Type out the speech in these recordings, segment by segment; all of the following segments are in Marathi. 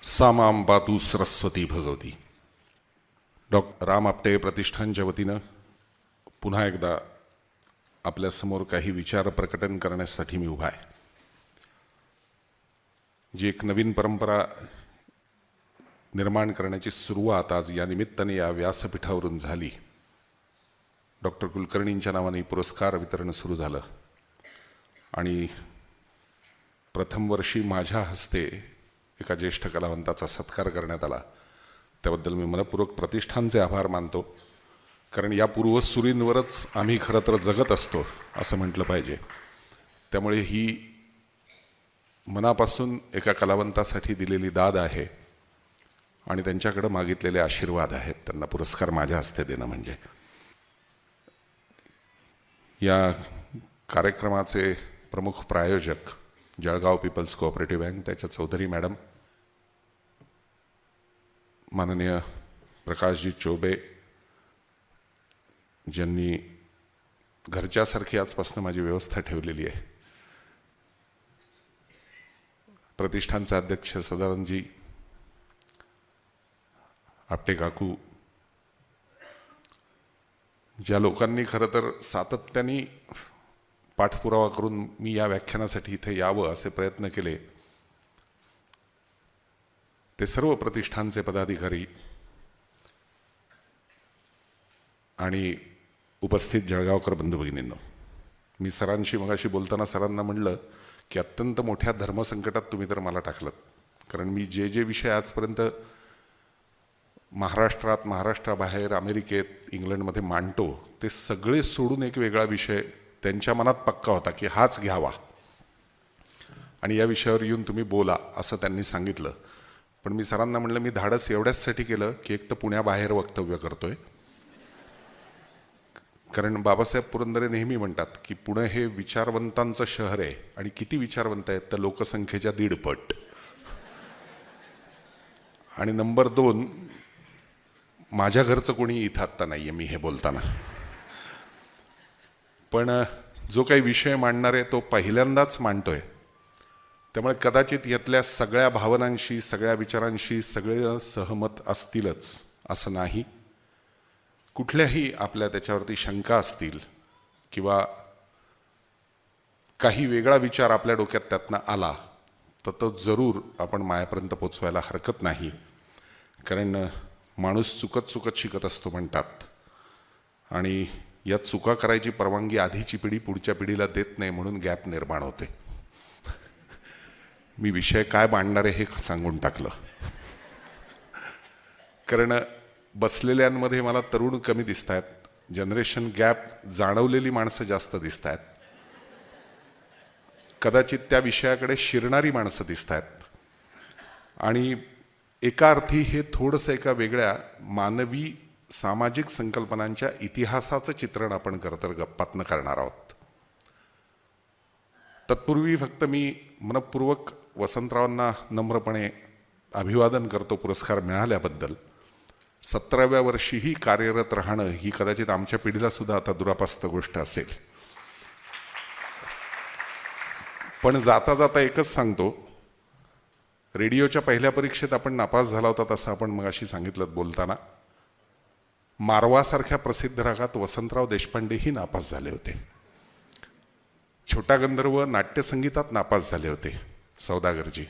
सा मां पातु सरस्वती भगवती. राम आपटे प्रतिष्ठानच्या वतीनं पुन्हा एकदा आपल्यासमोर काही विचार प्रकटन करण्यासाठी मी उभा आहे. जी एक नवीन परंपरा निर्माण करण्याची सुरुवात आज या निमित्ताने या व्यासपीठावरून झाली. डॉक्टर कुलकर्णींच्या नावाने पुरस्कार वितरण सुरू झालं आणि प्रथम वर्षी माझ्या हस्ते एका ज्येष्ठ कलावंताचा सत्कार करण्यात आला. त्याबद्दल मी मनपूर्वक प्रतिष्ठानचे आभार मानतो, कारण या पूर्वसुरींवरच आम्ही खरं तर जगत असतो असं म्हटलं पाहिजे. त्यामुळे ही मनापासून एका कलावंतासाठी दिलेली दाद आहे आणि त्यांच्याकडे मागितलेले आशीर्वाद आहेत. त्यांना पुरस्कार माझ्या हस्ते देणं म्हणजे. या कार्यक्रमाचे प्रमुख प्रायोजक जळगाव पीपल्स कोऑपरेटिव्ह बँक, त्याच्या चौधरी मॅडम, माननीय प्रकाशजी चौबे, ज्यांनी घरच्यासारखी आजपासून माझी व्यवस्था ठेवलेली आहे. प्रतिष्ठानचे अध्यक्ष सदानंदजी आपटे काकू, ज्या लोकांनी खरं तर सातत्याने पाठपुरावा करून मी या व्याख्यानासाठी इथे यावं असे प्रयत्न केले, ते सर्व प्रतिष्ठानचे पदाधिकारी आणि उपस्थित जळगावकर बंधू भगिनींनो. मी सरांशी मगाशी बोलताना सरांना म्हणलं की अत्यंत मोठ्या धर्मसंकटात तुम्ही तर मला टाकलं, कारण मी जे जे विषय आजपर्यंत महाराष्ट्रात, महाराष्ट्राबाहेर, अमेरिकेत, इंग्लंडमध्ये मांडतो, ते सगळे सोडून एक वेगळा विषय त्यांच्या मनात पक्का होता की हाच घ्यावा आणि या विषयावर येऊन तुम्ही बोला असं त्यांनी सांगितलं. पण मी सरांना म्हणलं मी धाडस एवढ्याचसाठी केलं की एक तर पुण्याबाहेर वक्तव्य करतोय, कारण बाबासाहेब पुरंदरे नेहमी म्हणतात की पुणे हे विचारवंतांचं शहर आहे आणि किती विचारवंत आहेत तर लोकसंख्येच्या 1.5 पट. आणि नंबर 2, माझ्या घरचं कोणी इथं आत्ता नाही आहे मी हे बोलताना. पण जो काही विषय मांडणार आहे तो पहिल्यांदाच मांडतोय, त्यामुळे कदाचित यातल्या सगळ्या भावनांशी, सगळ्या विचारांशी सगळे सहमत असतीलच असं नाही. कुठल्याही आपल्या त्याच्यावरती शंका असतील किंवा काही वेगळा विचार आपल्या डोक्यात त्यातनं आला तर तो जरूर आपण मायापर्यंत पोचवायला हरकत नाही, कारण माणूस चुकत चुकत शिकत असतो म्हणतात आणि या चुका करायची परवानगी आधीची पिढी पुढच्या पिढीला देत नाही, म्हणून गॅप निर्माण होते. मी विषय काय मांडणार आहे हे सांगून टाकलं, कारण बसलेल्यांमध्ये मला तरुण कमी दिसत आहेत, जनरेशन गॅप जाणवलेली माणसं जास्त दिसत आहेत, कदाचित त्या विषयाकडे शिरणारी माणसं दिसत आहेत. आणि एका अर्थी हे थोडंसं एका वेगळ्या मानवी सामाजिक संकल्पनांच्या इतिहासाचं चित्रण आपण तर गप्पातनं करणार आहोत. तत्पूर्वी फक्त मी मनपूर्वक वसंतरावांना नम्रपणे अभिवादन करतो पुरस्कार मिळाल्याबद्दल. 17व्या वर्षीही कार्यरत राहणं ही कदाचित आमच्या पिढीला सुद्धा आता दुरापास्त गोष्ट असेल. पण जाता जाता एकच सांगतो, रेडिओच्या पहिल्या परीक्षेत आपण नापास झाला होता तसं आपण मगाशी सांगितलं बोलताना. मारवासारख्या प्रसिद्ध रागात वसंतराव देशपांडेही नापास झाले होते. छोटा गंधर्व नाट्यसंगीतात नापास झाले होते सौदागरजी.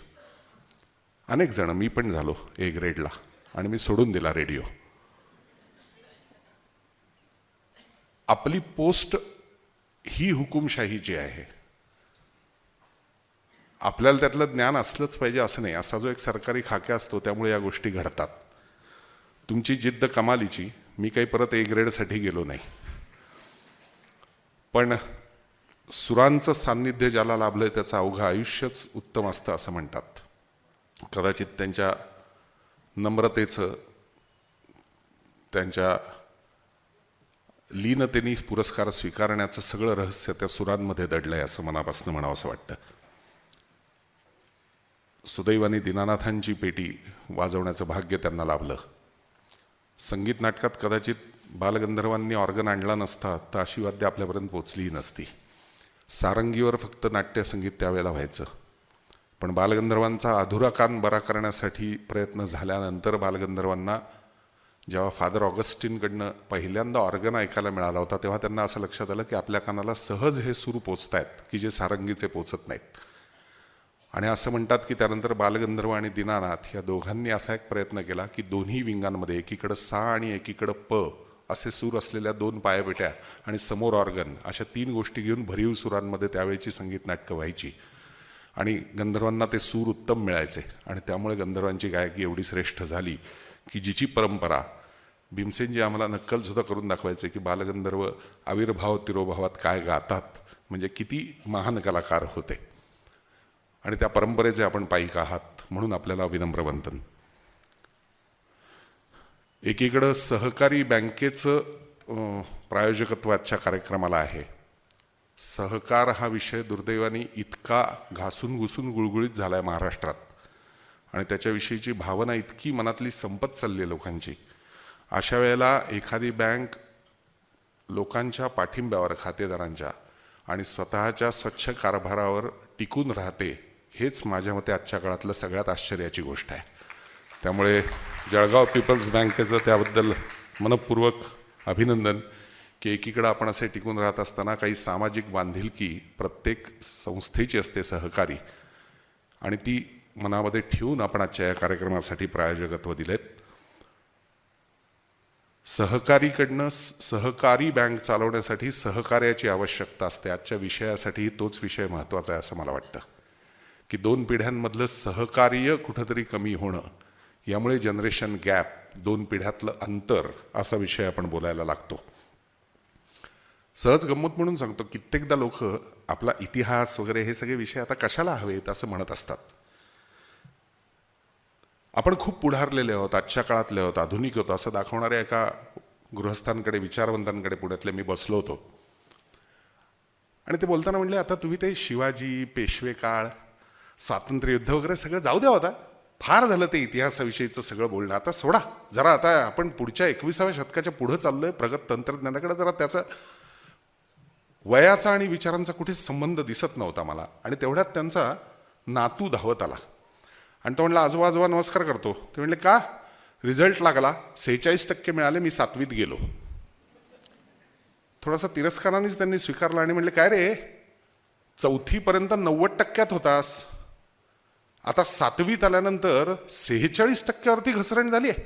अनेक जण, मी पण झालो A ग्रेडला आणि मी सोडून दिला रेडिओ. आपली पोस्ट ही हुकुमशाहीची आहे. आपल्याला त्यातलं ज्ञान असलंच पाहिजे असं नाही. असा जो एक सरकारी खाक्या असतो त्यामुळे या गोष्टी घडतात. तुमची जिद्द कमालीची. मी काही परत A ग्रेडसाठी गेलो नाही, पण सुरांचं सान्निध्य ज्याला लाभलंय त्याचं अवघं आयुष्यच उत्तम असतं असं म्हणतात. कदाचित त्यांच्या नम्रतेचं, त्यांच्या लीनतेने पुरस्कार स्वीकारण्याचं सगळं रहस्य त्या सुरांमध्ये दडलंय असं मनापासून म्हणावं असं वाटतं. सुदैवाने दीनानाथांची पेटी वाजवण्याचं भाग्य त्यांना लाभलं. संगीत नाटकात कदाचित बालगंधर्वांनी ऑर्गन आणला नसता तर अशी वाद्य आपल्यापर्यंत पोचलीही नसती. सारंगीवर फक्त नाट्यसंगीत त्यावेळेला व्हायचं. पण बालगंधर्वांचा अधुरा कान बरा करण्यासाठी प्रयत्न झाल्यानंतर बालगंधर्वांना जेव्हा फादर ऑगस्टिनकडनं पहिल्यांदा ऑर्गन ऐकायला मिळाला होता तेव्हा त्यांना असं लक्षात आलं की आपल्या कानाला सहज हे सूर पोचतायत की जे सारंगीचे पोचत नाहीत. आणि असं म्हणतात की त्यानंतर बालगंधर्व आणि दीनानाथ या दोघांनी असा एक प्रयत्न केला की दोन्ही विंगांमध्ये एकीकडं सा आणि एकीकडं प असे सूर असलेल्या 2 पायापेट्या आणि समोर ऑर्गन अशा 3 गोष्टी घेऊन भरीव सुरांमध्ये त्यावेळची संगीत नाटकं व्हायची आणि गंधर्वांना ते सूर उत्तम मिळायचे. आणि त्यामुळे गंधर्वांची गायकी एवढी श्रेष्ठ झाली की जिची परंपरा भीमसेनजी आम्हाला नक्कलसुद्धा करून दाखवायचे की बालगंधर्व आविर्भाव तिरोभावात काय गातात, म्हणजे किती महान कलाकार होते. आणि त्या परंपरेचे आपण पाईक आहात म्हणून आपल्याला विनम्र एकीकडं सहकारी बँकेचं प्रायोजकत्व आजच्या कार्यक्रमाला आहे. सहकार हा विषय दुर्दैवाने इतका घासून घुसून गुळगुळीत झाला आहे महाराष्ट्रात आणि त्याच्याविषयीची भावना इतकी मनातली संपत चालली आहे लोकांची. अशा वेळेला एखादी बँक लोकांच्या पाठिंब्यावर, खातेदारांच्या आणि स्वतःच्या स्वच्छ कारभारावर टिकून राहते, हेच माझ्या मते आजच्या काळातलं सगळ्यात आश्चर्याची गोष्ट आहे. त्यामुळे जळगाव पीपल्स बँकेचं त्याबद्दल मनपूर्वक अभिनंदन की एकीकडं आपण असे टिकून राहत असताना काही सामाजिक बांधिलकी प्रत्येक संस्थेची असते सहकारी, आणि ती मनामध्ये ठेवून आपण आजच्या या कार्यक्रमासाठी प्रायोजकत्व दिलेत. सहकारी बँक चालवण्यासाठी सहकार्याची आवश्यकता असते. आजच्या विषयासाठी तोच विषय महत्त्वाचा आहे असं मला वाटतं की 2 पिढ्यांमधलं सहकार्य कुठंतरी कमी होणं, यामुळे जनरेशन गॅप, 2 पिढ्यातलं अंतर असा विषय आपण बोलायला लागतो. सहज गंमत म्हणून सांगतो, कित्येकदा लोक आपला इतिहास वगैरे हे सगळे विषय आता कशाला हवेत असं म्हणत असतात. आपण खूप पुढारलेले आहोत, आजच्या काळातले आहोत, आधुनिक होतो असं दाखवणाऱ्या एका गृहस्थांकडे, विचारवंतांकडे पुण्यातले मी बसलो होतो आणि ते बोलताना म्हणले, आता तुम्ही ते शिवाजी, पेशवे काळ, स्वातंत्र्य युद्ध वगैरे सगळं जाऊ द्या, होता फार झालं ते इतिहासाविषयीचं सगळं बोलणं, आता सोडा जरा, आता आपण पुढच्या 21व्या शतकाच्या पुढं चाललोय, प्रगत तंत्रज्ञानाकडे, जरा त्याचा वयाचा आणि विचारांचा कुठेच संबंध दिसत नव्हता मला. आणि तेवढ्यात त्यांचा नातू धावत आला आणि तो म्हणला, आजोबा आजोबा नमस्कार करतो. ते म्हणले, का? रिझल्ट लागला, 46% मिळाले, मी 7वीत गेलो. थोडासा तिरस्कारानेच त्यांनी स्वीकारला आणि म्हणले, काय रे, 4थीपर्यंत 90% होतास, आता 7वीत आल्यानंतर 46%वरती घसरण झाली आहे.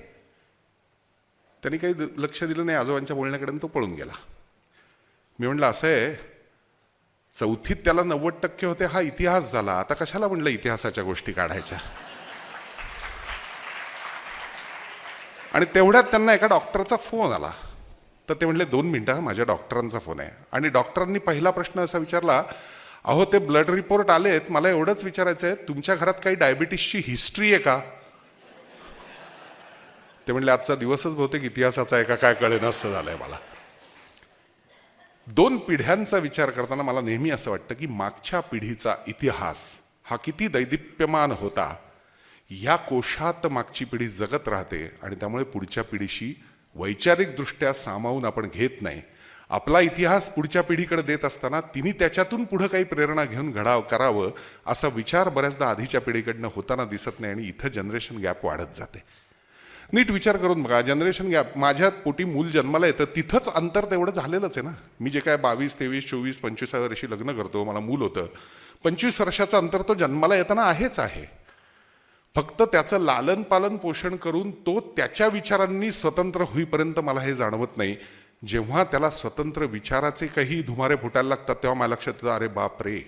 त्यांनी काही लक्ष दिलं नाही आजोबांच्या बोलण्याकडे, तो पळून गेला. मी म्हणलं, असं आहे, 4थीत त्याला 90% होते, हा इतिहास झाला, आता कशाला म्हणलं इतिहासाच्या गोष्टी काढायच्या. आणि तेवढ्यात त्यांना एका डॉक्टरचा फोन आला. तर ते म्हणले, 2 मिनिटं, माझ्या डॉक्टरांचा फोन आहे. आणि डॉक्टरांनी पहिला प्रश्न असा विचारला, अहो ते ब्लड रिपोर्ट आलेत, मला एवढंच विचारायचं आहे, तुमच्या घरात काही डायबिटीसची हिस्ट्री आहे का? ते म्हणले, आजचा दिवसच बहुतेक इतिहासाचा आहे का काय कळेना असं झालंय मला. 2 पिढ्यांचा विचार करताना मला नेहमी असं वाटतं की मागच्या पिढीचा इतिहास हा किती दैदिप्यमान होता, या कोशात मागची पिढी जगत राहते आणि त्यामुळे पुढच्या पिढीशी वैचारिकदृष्ट्या सामावून आपण घेत नाही. आपला इतिहास पुढच्या पिढीकडे देत असताना तिने त्याच्यातून पुढं काही प्रेरणा घेऊन करावं असा विचार बऱ्याचदा आधीच्या पिढीकडनं होताना दिसत नाही आणि इथं जनरेशन गॅप वाढत जाते. नीट विचार करून बघा, जनरेशन गॅप, माझ्या पोटी मूल जन्माला येतं तिथंच अंतर तेवढं झालेलंच आहे ना. मी जे काय 22, 23, 24, 25 वर्षी लग्न करतो, मला मूल होतं, 25 वर्षाचं अंतर तो जन्माला येताना आहेच आहे. फक्त त्याचं लालन पालन पोषण करून तो त्याच्या विचारांनी स्वतंत्र होईपर्यंत मला हे जाणवत नाही. जेव्हा त्याला स्वतंत्र विचाराचे काही धुमारे फुटायला लागतात तेव्हा मला लक्षात येतं, अरे बाप रे,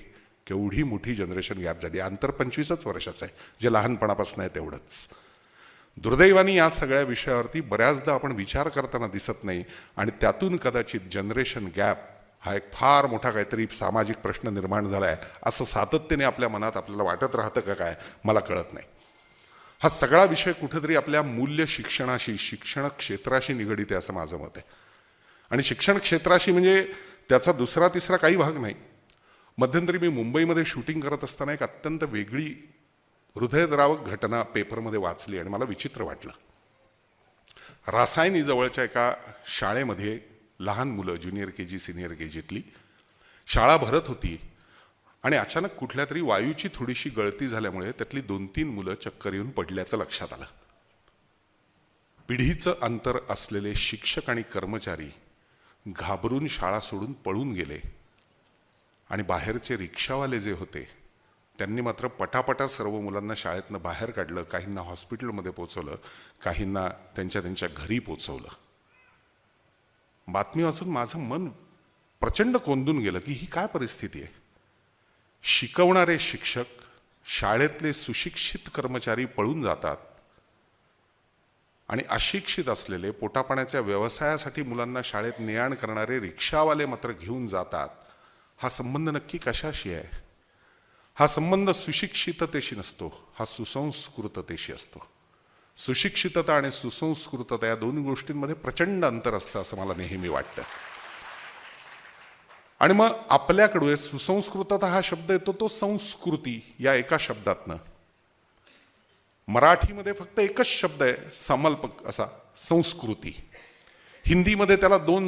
केवढी मोठी जनरेशन गॅप झाली. अंतर 25च वर्षाचं आहे, जे लहानपणापासून आहे तेवढंच. दुर्दैवाने या सगळ्या विषयावरती बऱ्याचदा आपण विचार करताना दिसत नाही आणि त्यातून कदाचित जनरेशन गॅप हा एक फार मोठा काहीतरी सामाजिक प्रश्न निर्माण झाला आहे असं सातत्याने आपल्या मनात आपल्याला वाटत राहतं का काय मला कळत नाही. हा सगळा विषय कुठेतरी आपल्या मूल्य शिक्षणाशी, शिक्षण क्षेत्राशी निगडीत आहे असं माझं मत आहे. आणि शिक्षण क्षेत्राशी म्हणजे त्याचा दुसरा तिसरा काही भाग नाही. मध्यंतरी मी मुंबईमध्ये शूटिंग करत असताना एक अत्यंत वेगळी हृदयद्रावक घटना पेपरमध्ये वाचली आणि मला विचित्र वाटलं. रासायनी जवळच्या एका शाळेमध्ये लहान मुलं, ज्युनियर KG, सिनियर KGतली शाळा भरत होती आणि अचानक कुठल्या तरी वायूची थोडीशी गळती झाल्यामुळे त्यातली 2-3 मुलं चक्कर येऊन पडल्याचं लक्षात आलं. पिढीचं अंतर असलेले शिक्षक आणि कर्मचारी घाबरून शाळा सोडून पळून गेले आणि बाहेरचे रिक्षावाले जे होते त्यांनी मात्र पटापटा सर्व मुलांना शाळेतनं बाहेर काढलं, काहींना हॉस्पिटलमध्ये पोचवलं, काहींना त्यांच्या घरी पोचवलं. बातमी वाचून माझं मन प्रचंड कोंदून गेलं की ही काय परिस्थिती आहे. शिकवणारे शिक्षक, शाळेतले सुशिक्षित कर्मचारी पळून जातात आणि अशिक्षित असलेले पोटापाण्याच्या व्यवसायासाठी मुलांना शाळेत ने-आण करणारे रिक्षावाले मात्र घेऊन जातात. हा संबंध नक्की कशाशी आहे? हा संबंध सुशिक्षिततेशी नसतो, हा सुसंस्कृततेशी असतो. सुशिक्षितता आणि सुसंस्कृतता या दोन गोष्टींमध्ये प्रचंड अंतर असतं असं मला नेहमी वाटतं. आणि मग आपल्याकडे सुसंस्कृतता हा शब्द येतो तो संस्कृती या एका शब्दातनं. मराठीमध्ये फक्त एकच शब्द आहे समल्पक असा, संस्कृती. हिंदीमध्ये त्याला 2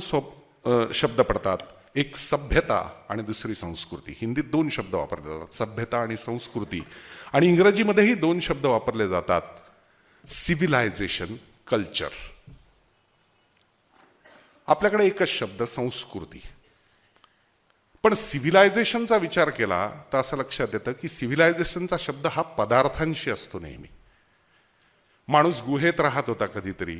शब्द पडतात, एक सभ्यता आणि दुसरी संस्कृती. हिंदीत 2 शब्द वापरले जातात, सभ्यता आणि संस्कृती. आणि इंग्रजीमध्येही 2 शब्द वापरले जातात, सिव्हिलायझेशन, कल्चर. आपल्याकडे एकच शब्द संस्कृती. पण सिव्हिलायझेशनचा विचार केला तर असं लक्षात येतं की सिव्हिलायझेशनचा शब्द हा पदार्थांशी असतो नेहमी. माणूस गुहेत राहत होता कधीतरी,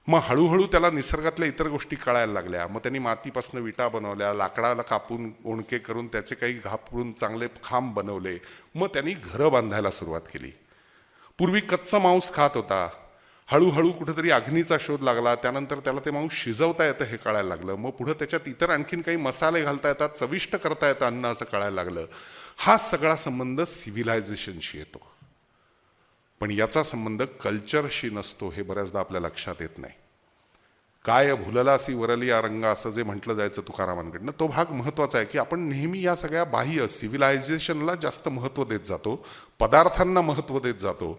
मग हळूहळू त्याला निसर्गातल्या इतर गोष्टी कळायला लागल्या. मग त्यांनी मातीपासून विटा बनवल्या, लाकडाला कापून ओणके करून त्याचे काही घापून चांगले खांब बनवले. मग त्यांनी घरं बांधायला सुरुवात केली. पूर्वी कच्चं मांस खात होता, हळूहळू कुठेतरी अग्नीचा शोध लागला, त्यानंतर त्याला ते मांस शिजवता येतं हे कळायला लागलं. मग पुढे त्याच्यात इतर आणखीन काही मसाले घालता येतात, चविष्ट करता येतं अन्न असं कळायला लागलं. हा सगळा संबंध सिव्हिलायझेशनशी येतो. पण याचा संबंध कल्चरशी नसतो हे बऱ्याचदा आपल्या लक्षात येत नाही. काय भुललासी वरली या रंग असं जे म्हटलं जायचं तुकारामांकडनं, तो भाग महत्वाचा आहे की आपण नेहमी या सगळ्या बाह्य सिव्हिलायझेशनला जास्त महत्त्व देत जातो, पदार्थांना महत्त्व देत जातो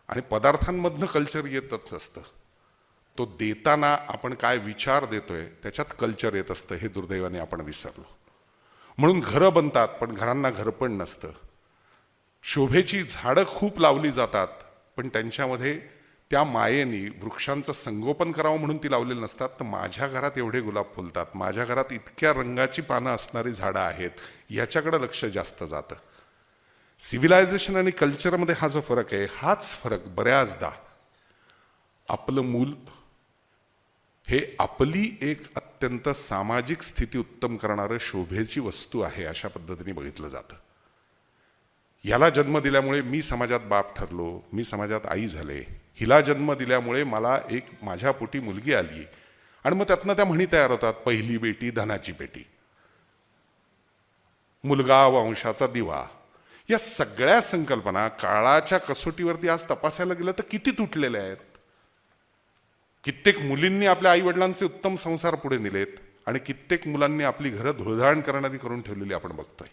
आणि पदार्थांमधनं कल्चर येतच असतं. तो देताना आपण काय विचार देतोय त्याच्यात कल्चर येत असतं, हे दुर्दैवाने आपण विसरलो. म्हणून घरं बनतात पण घरांना घरपण नसतं. शोभेची झाडं खूप लावली जातात पण त्यांच्यामध्ये त्या मायेनी वृक्षांचं संगोपन करावं म्हणून ती लावलेली नसतात. तर माझ्या घरात एवढे गुलाब फुलतात, माझ्या घरात इतक्या रंगाची पानं असणारी झाडं आहेत, याच्याकडे लक्ष जास्त जातं. सिव्हिलायझेशन आणि कल्चरमध्ये हा जो फरक आहे, हाच फरक बऱ्याचदा आपलं मूल हे आपली एक अत्यंत सामाजिक स्थिती उत्तम करणारं शोभेची वस्तू आहे अशा पद्धतीने बघितलं जातं. याला जन्म दिल्यामुळे मी समाजात बाप ठरलो, मी समाजात आई झाले, हिला जन्म दिल्यामुळे मला एक माझ्या पोटी मुलगी आली, आणि मग त्यातनं त्या म्हणी तयार होतात, पहिली बेटी धनाची पेटी, मुलगा वंशाचा दिवा. या सगळ्या संकल्पना काळाच्या कसोटीवरती आज तपासायला गेलं तर किती तुटलेल्या आहेत. कित्येक मुलींनी आपल्या आई वडिलांचे उत्तम संसार पुढे नेलेत आणि कित्येक मुलांनी आपली घरं धुळधाण करणारी करून ठेवलेली आपण बघतोय.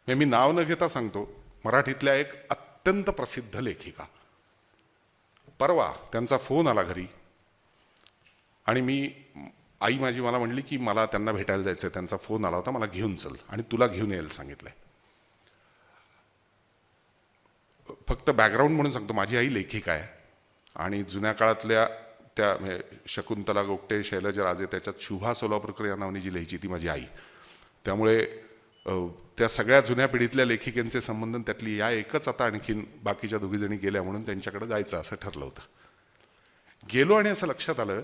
मी नाव न घेता सांगतो, मराठीतल्या एक अत्यंत प्रसिद्ध लेखिका, परवा त्यांचा फोन आला घरी आणि आई माझी मला म्हणली की मला त्यांना भेटायला जायचं, त्यांचा फोन आला होता, मला घेऊन चल आणि तुला घेऊन यायला सांगितलंय. फक्त बॅकग्राऊंड म्हणून सांगतो, माझी आई लेखिका आहे आणि जुन्या काळातल्या त्या शकुंतला गोगटे, शैलजा राजे, त्याच्यात शुभा सोलापूरकर या नावाने जी लिहायची ती माझी आई. त्यामुळे त्या सगळ्या जुन्या पिढीतल्या लेखिकेंचे संबंध त्यातली या एकच आता आणखीन बाकीच्या दोघीजणी गेल्या म्हणून त्यांच्याकडे जायचं असं ठरलं होतं. गेलो आणि असं लक्षात आलं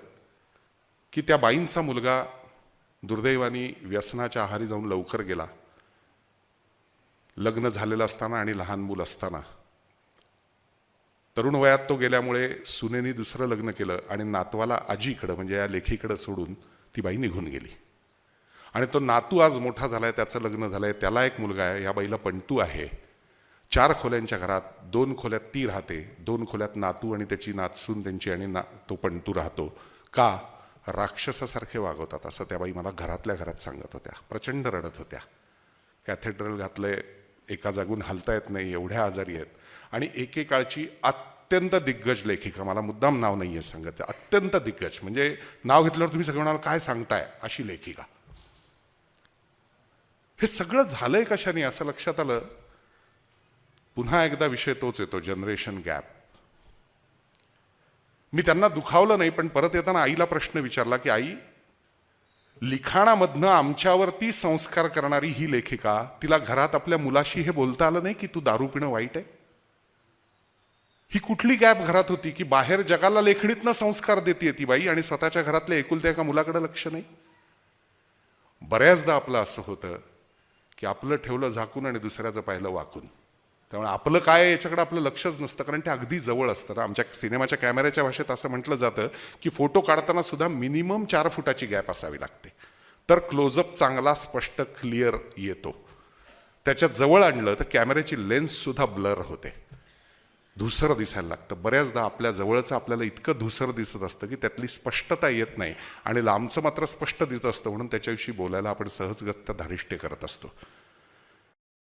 की त्या बाईंचा मुलगा दुर्दैवाने व्यसनाच्या आहारी जाऊन लवकर गेला. लग्न झालेलं असताना आणि लहान मूल असताना. तरुण वयात तो गेल्यामुळे सुनेनी दुसरं लग्न केलं आणि नातवाला आजीकडं म्हणजे या लेखीकडं सोडून ती बाई निघून गेली. आणि तो नातू आज मोठा झालाय, त्याचं लग्न झालंय, त्याला एक मुलगा आहे, या बाईला पंटू आहे. 4 खोल्यांच्या घरात 2 खोल्यात ती राहते, 2 खोल्यात नातू आणि त्याची नातसून त्यांची आणि तो पंटू राहतो. का? राक्षसासारखे वागवतात असं त्या बाई मला घरातल्या घरात सांगत होत्या. प्रचंड रडत होत्या. कॅथेड्रल घातलंय, एका जागून हलता येत नाही, एवढ्या आजारी आहेत. आणि एकेकाळची अत्यंत दिग्गज लेखिका, मला मुद्दाम नाव नाही आहे सांगत, अत्यंत दिग्गज म्हणजे नाव घेतल्यावर तुम्ही सगळं म्हणाल काय सांगताय अशी लेखिका. हे सगळं झालंय कशाने असं लक्षात आलं. पुन्हा एकदा विषय तोच येतो, जनरेशन गॅप. मी त्यांना दुखावलं नाही, पण परत येताना आईला प्रश्न विचारला की आई, लिखाणामधनं आमच्यावरती संस्कार करणारी ही लेखिका, तिला घरात आपल्या मुलाशी हे बोलता आलं नाही की तू दारू पिणं वाईट आहे? ही कुठली गॅप घरात होती की बाहेर जगाला लेखणीतनं संस्कार देते ती बाई आणि स्वतःच्या घरातल्या एकुलत्या एका मुलाकडे लक्ष नाही? बऱ्याचदा आपलं असं होतं की आपलं ठेवलं झाकून आणि दुसऱ्याचं पाहिलं वाकून. त्यामुळे आपलं काय आहे याच्याकडे आपलं लक्षच नसतं, कारण ते अगदी जवळ असतं ना. आमच्या सिनेमाच्या कॅमेऱ्याच्या भाषेत असं म्हटलं जातं की फोटो काढताना सुद्धा मिनिमम 4 फुटाची गॅप असावी लागते, तर क्लोजअप चांगला स्पष्ट क्लिअर येतो. त्याच्या जवळ आणलं तर कॅमेऱ्याची लेन्स सुद्धा ब्लर होते, धुसर दिसायला लागतं. बऱ्याचदा आपल्या जवळचं आपल्याला इतकं धुसर दिसत असतं की त्यातली स्पष्टता येत नाही, आणि लांबचं मात्र स्पष्ट दिसत असतं, म्हणून त्याच्याविषयी बोलायला आपण सहजगत्या धारिष्ट्य करत असतो.